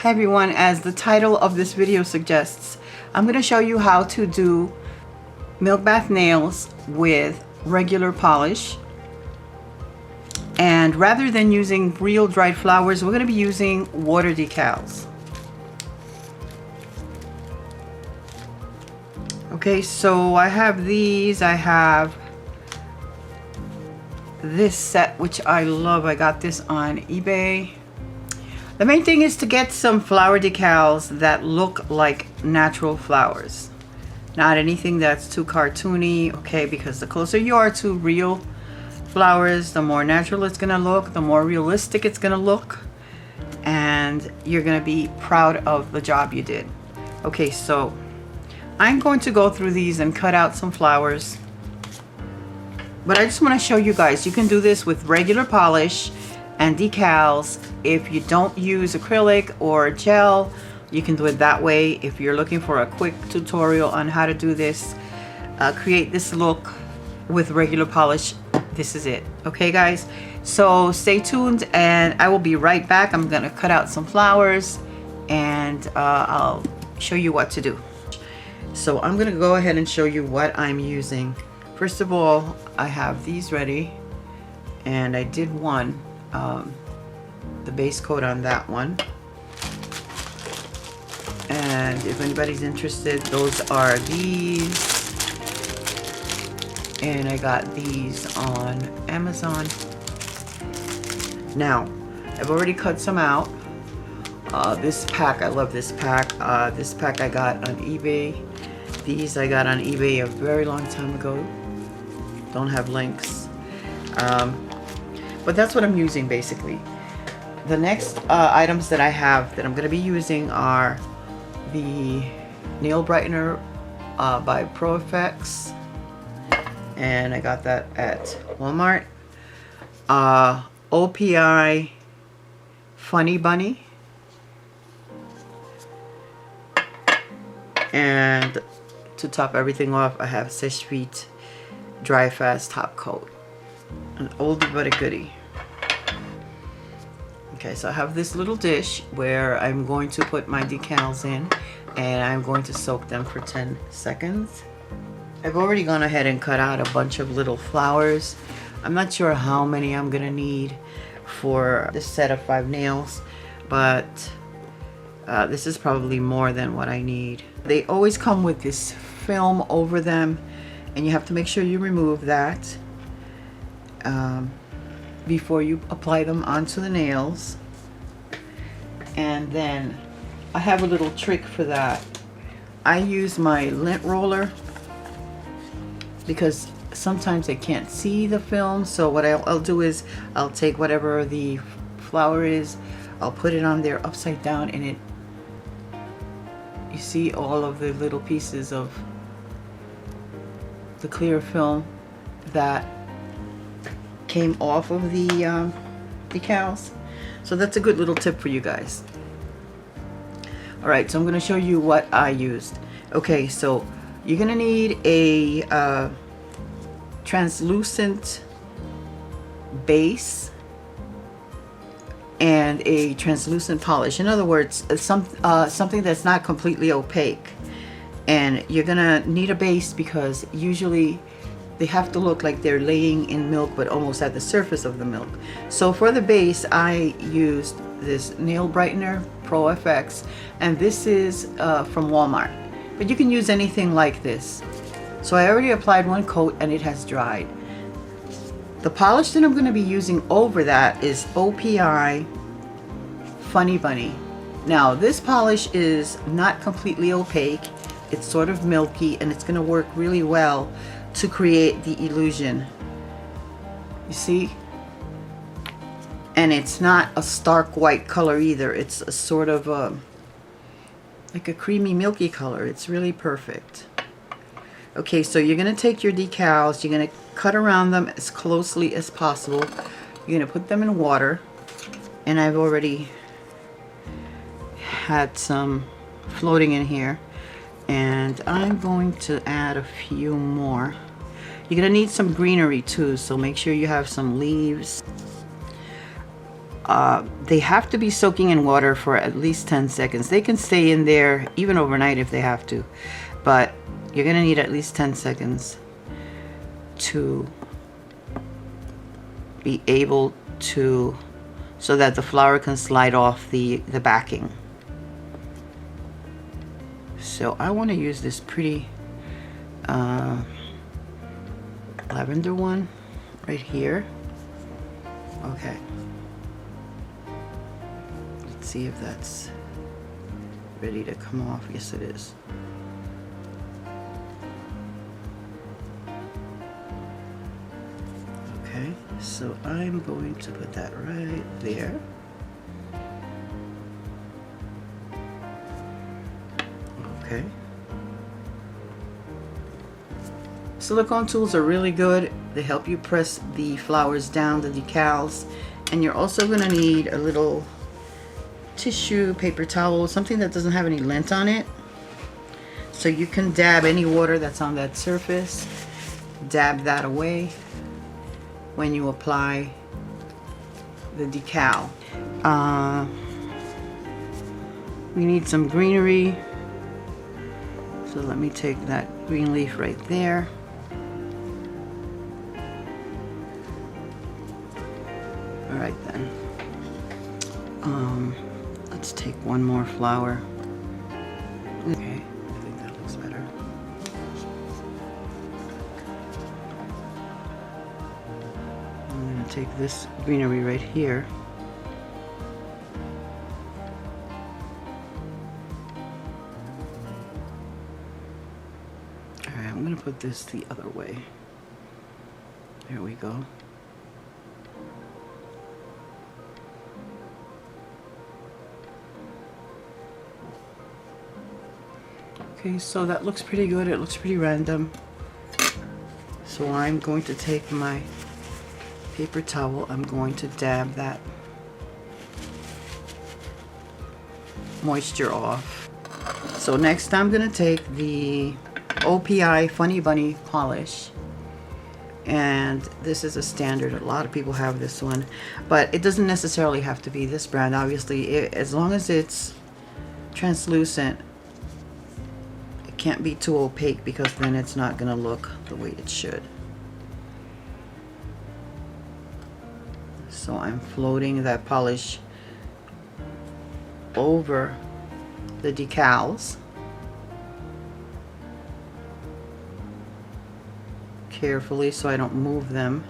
Hi everyone, as the title of this video suggests, I'm going to show you how to do milk bath nails with regular polish. And rather than using real dried flowers, we're going to be using water decals. Okay, so I have these. I have this set, which I love. I got this on eBay. The main thing is to get some flower decals that look like natural flowers. Not anything that's too cartoony, okay? Because the closer you are to real flowers, the more natural it's gonna look, the more realistic it's gonna look, and you're gonna be proud of the job you did. Okay, so I'm going to go through these and cut out some flowers. But I just want to show you guys, you can do this with regular polish and decals. If you don't use acrylic or gel, you can do it that way. If you're looking for a quick tutorial on how to do this, create this look with regular polish, this is it. Okay guys, so stay tuned and I will be right back. I'm gonna cut out some flowers and I'll show you what to do. So I'm gonna go ahead and show you what I'm using. First of all, I have these ready, and I did one, the base coat on that one. And if anybody's interested, those are these. And I got these on Amazon. Now, I've already cut some out. This pack, I love this pack. This pack I got on eBay. These I got on eBay a very long time ago. Don't have links, but that's what I'm using basically. The next items that I have that I'm going to be using are the nail brightener by ProFX, and I got that at Walmart. OPI Funny Bunny, and to top everything off, I have Seche Vite Dry Fast Top Coat, an oldie but a goodie. Okay, so I have this little dish where I'm going to put my decals in, and I'm going to soak them for 10 seconds. I've already gone ahead and cut out a bunch of little flowers. I'm not sure how many I'm gonna need for this set of 5 nails, but this is probably more than what I need. They always come with this film over them, and you have to make sure you remove that before you apply them onto the nails. And then I have a little trick for that. I use my lint roller because sometimes I can't see the film, so what I'll do is I'll take whatever the flower is, I'll put it on there upside down, and you see all of the little pieces of the clear film that came off of the decals. So that's a good little tip for you guys. Alright, so I'm going to show you what I used. Okay, so you're going to need a translucent base and a translucent polish. In other words, something that's not completely opaque. And you're gonna need a base because usually they have to look like they're laying in milk but almost at the surface of the milk. So for the base, I used this nail brightener ProFX, and this is from Walmart, but you can use anything like this. So I already applied one coat and it has dried. The polish that I'm going to be using over that is OPI Funny Bunny. Now this polish is not completely opaque. It's sort of milky, and it's going to work really well to create the illusion. You see? And it's not a stark white color either. It's a sort of like a creamy milky color. It's really perfect. Okay, so you're going to take your decals, you're going to cut around them as closely as possible. You're going to put them in water, and I've already had some floating in here. And I'm going to add a few more. You're going to need some greenery too, so make sure you have some leaves. They have to be soaking in water for at least 10 seconds. They can stay in there even overnight if they have to, but you're gonna need at least 10 seconds to be able to, so that the flower can slide off the backing. So I want to use this pretty lavender one right here. Okay. Let's see if that's ready to come off. Yes, it is. Okay, so I'm going to put that right there. Okay. Silicone tools are really good. They help you press the flowers down, the decals. And you're also going to need a little tissue, paper towel, something that doesn't have any lint on it. So you can dab any water that's on that surface, dab that away when you apply the decal. We need some greenery. So let me take that green leaf right there. All right then. Let's take one more flower. Okay, I think that looks better. I'm gonna take this greenery right here. All right, I'm gonna put this the other way. There we go. Okay, so that looks pretty good. It looks pretty random. So I'm going to take my paper towel. I'm going to dab that moisture off. So next I'm going to take the OPI Funny Bunny polish. And this is a standard. A lot of people have this one. But it doesn't necessarily have to be this brand. Obviously, as long as it's translucent, can't be too opaque because then it's not going to look the way it should. So I'm floating that polish over the decals carefully so I don't move them.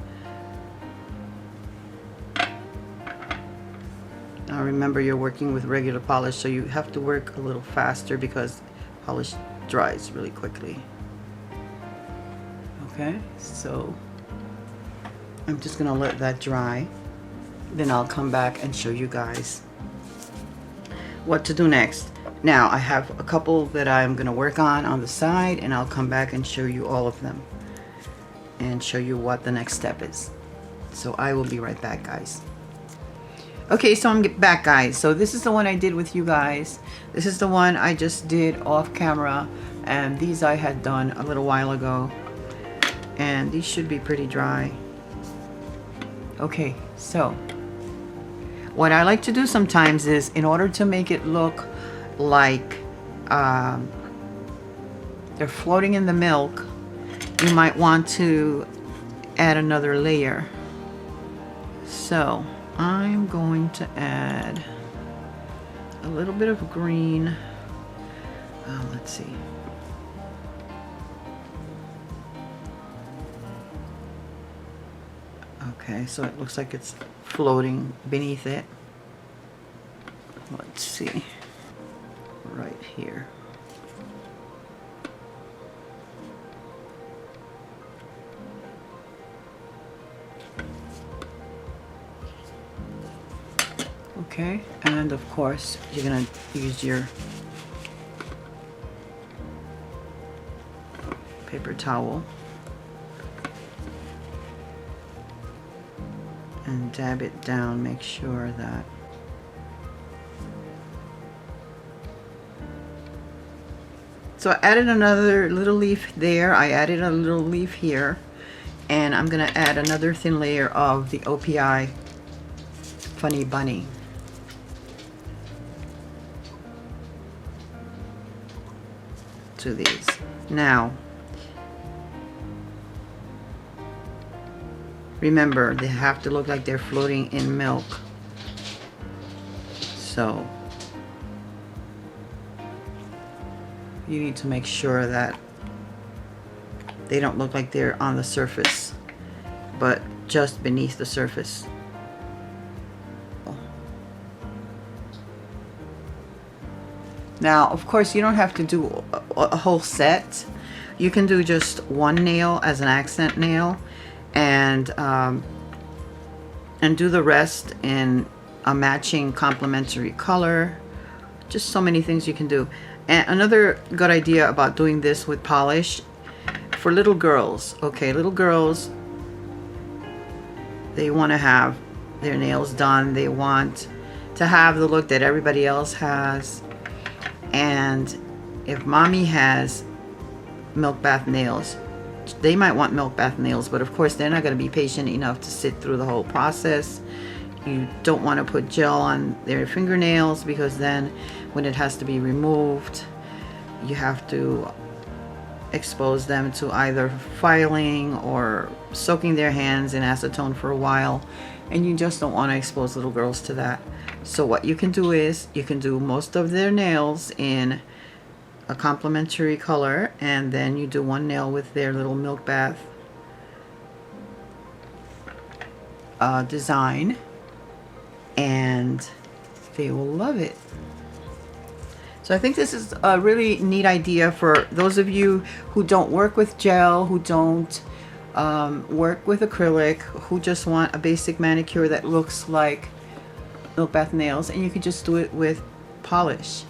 Now remember, you're working with regular polish, so you have to work a little faster because polish dries really quickly. Okay, so I'm just gonna let that dry, then I'll come back and show you guys what to do next. Now I have a couple that I'm gonna work on the side, and I'll come back and show you all of them and show you what the next step is. So I will be right back, guys. Okay, so I'm back, guys. So this is the one I did with you guys. This is the one I just did off camera, and these I had done a little while ago, and these should be pretty dry. Okay, so what I like to do sometimes is, in order to make it look like they're floating in the milk, you might want to add another layer. So I'm going to add a little bit of green. Let's see. Okay, so it looks like it's floating beneath it. Let's see. Right here. Okay, and of course you're gonna use your paper towel and dab it down. Make sure that so I added another little leaf there. I added a little leaf here, and I'm gonna add another thin layer of the OPI funny bunny. To these. Now, remember, they have to look like they're floating in milk. So you need to make sure that they don't look like they're on the surface, but just beneath the surface. Now, of course, you don't have to do a whole set. You can do just one nail as an accent nail, and do the rest in a matching complementary color. Just so many things you can do. And another good idea about doing this with polish for little girls. Okay, little girls, they want to have their nails done. They want to have the look that everybody else has. And if mommy has milk bath nails, they might want milk bath nails, but of course they're not going to be patient enough to sit through the whole process. You don't want to put gel on their fingernails, because then when it has to be removed, you have to expose them to either filing or soaking their hands in acetone for a while, and you just don't want to expose little girls to that. So what you can do is you can do most of their nails in a complementary color, and then you do one nail with their little milk bath design, and they will love it. So I think this is a really neat idea for those of you who don't work with gel, who don't work with acrylic, who just want a basic manicure that looks like milk bath nails, and you can just do it with polish.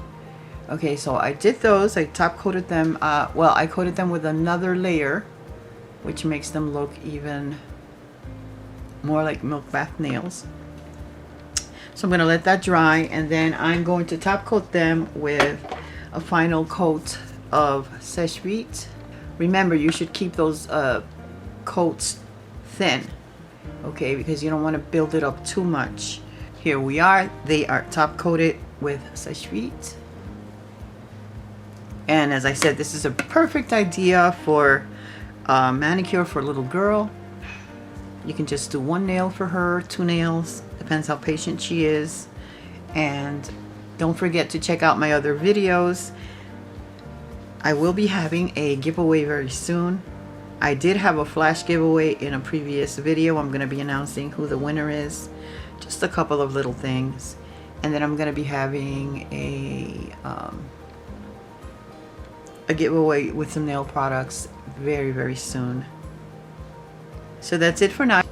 Okay, so I did those. I top coated them. Well, I coated them with another layer, which makes them look even more like milk bath nails. So I'm going to let that dry, and then I'm going to top coat them with a final coat of Sèche-Vite. Remember, you should keep those coats thin, okay, because you don't want to build it up too much. Here we are. They are top coated with Sèche-Vite. And as I said, this is a perfect idea for a manicure for a little girl. You can just do one nail for her, 2 nails, depends how patient she is. And don't forget to check out my other videos. I will be having a giveaway very soon. I did have a flash giveaway in a previous video. I'm going to be announcing who the winner is. Just a couple of little things. And then I'm going to be having a giveaway with some nail products very, very soon. So that's it for now.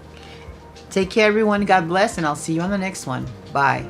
Take care, everyone. God bless, and I'll see you on the next one. Bye.